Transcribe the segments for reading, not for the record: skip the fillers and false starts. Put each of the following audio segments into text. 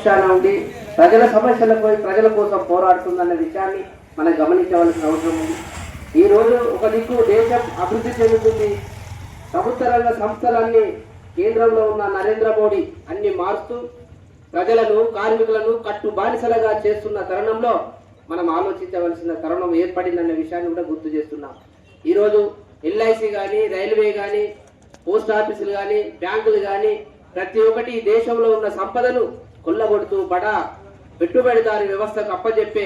పక్షాన ఉండి ప్రజల సమస్యలపై ప్రజల కోసం పోరాడుతుందన్న విషయాన్ని మనం గమనించవలసిన అవసరం ఉంది. ఈరోజు ఒక దిక్కు దేశం అభివృద్ధి చెందుతుంది, ప్రభుత్వ రంగ సంస్థలన్నీ కేంద్రంలో ఉన్న నరేంద్ర మోడీ అన్ని మారుస్తూ ప్రజలను కార్మికులను కట్టు బానిసలుగా చేస్తున్న తరుణంలో మనం ఆలోచించవలసిన తరుణం ఏర్పడిందన్న విషయాన్ని కూడా గుర్తు చేస్తున్నాం. ఈరోజు ఎల్ఐసి కానీ, రైల్వే కానీ, పోస్ట్ ఆఫీసులు కానీ, బ్యాంకులు కానీ ప్రతి ఒక్కటి దేశంలో ఉన్న సంపదను కొల్లగొడుతూ బడా పెట్టుబడిదారి వ్యవస్థకు అప్పచెప్పే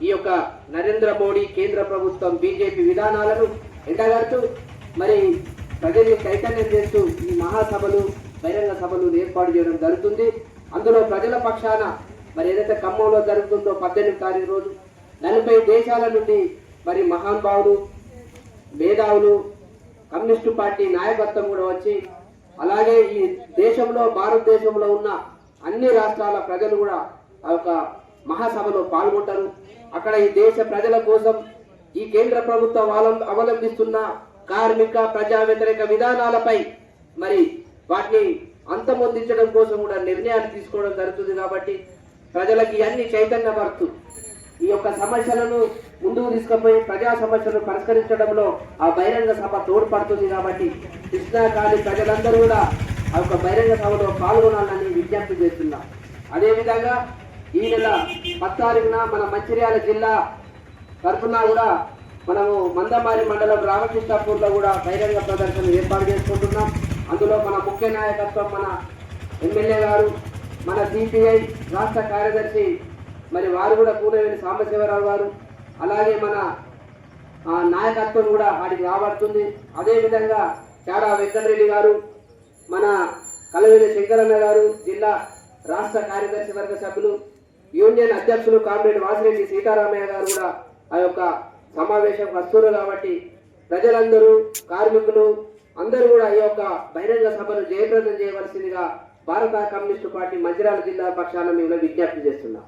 ఈ యొక్క నరేంద్ర మోడీ కేంద్ర ప్రభుత్వం బీజేపీ విధానాలను ఎండగడుతూ మరి ప్రజల్ని చైతన్యం చేస్తూ ఈ మహాసభలు బహిరంగ సభలు ఏర్పాటు చేయడం జరుగుతుంది. అందులో ప్రజల పక్షాన మరి ఏదైతే ఖమ్మంలో జరుగుతుందో 18 తారీఖు రోజు 40 దేశాల నుండి మరి మహానుభావులు, మేధావులు, కమ్యూనిస్టు పార్టీ నాయకత్వం కూడా వచ్చి, అలాగే ఈ దేశంలో భారతదేశంలో ఉన్న అన్ని రాష్ట్రాల ప్రజలు కూడా ఆ యొక్క మహాసభలో పాల్గొంటారు. అక్కడ ఈ దేశ ప్రజల కోసం ఈ కేంద్ర ప్రభుత్వం అవలంబిస్తున్న కార్మిక ప్రజా వ్యతిరేక విధానాలపై మరి వాటిని అంతమొందించడం కోసం కూడా నిర్ణయాలు తీసుకోవడం జరుగుతుంది. కాబట్టి ప్రజలకి అన్ని చైతన్యపరుస్తూ ఈ యొక్క సమస్యలను ముందుకు తీసుకుపోయి ప్రజా సమస్యలను పరిష్కరించడంలో ఆ బహిరంగ సభ తోడ్పడుతుంది. కాబట్టి కృష్ణా కాళీ ప్రజలందరూ కూడా ఆ యొక్క బహిరంగ సభలో పాల్గొనాలని విజ్ఞప్తి చేస్తున్నాం. అదేవిధంగా ఈ నెల 10 తారీఖున మన మంచిర్యాల జిల్లా తరఫున కూడా మనము మందమారి మండలం రామకృష్ణాపూర్లో కూడా బహిరంగ ప్రదర్శన ఏర్పాటు చేసుకుంటున్నాం. అందులో మన ముఖ్య నాయకత్వం మన ఎమ్మెల్యే గారు, మన సిపిఐ రాష్ట్ర కార్యదర్శి మరి వారు కూడా కూనవేని సాంబశివరావు గారు, అలాగే మన నాయకత్వం కూడా వాడికి రాబడుతుంది. అదేవిధంగా చాడా వెంకటరెడ్డి గారు, మన కలవేలి శంకరన్న గారు, జిల్లా రాష్ట్ర కార్యదర్శి వర్గ సభ్యులు, యూనియన్ అధ్యక్షులు కామ్రేడ్ వాసిరెడ్డి సీతారామయ్య గారు కూడా ఆ యొక్క సమావేశం వస్తున్నారు. కాబట్టి ప్రజలందరూ, కార్మికులు అందరూ కూడా ఈ యొక్క బహిరంగ సభను జయప్రదం చేయవలసిందిగా భారత కమ్యూనిస్టు పార్టీ మంచిర్యాల జిల్లా పక్షాన మేము విజ్ఞప్తి చేస్తున్నాం.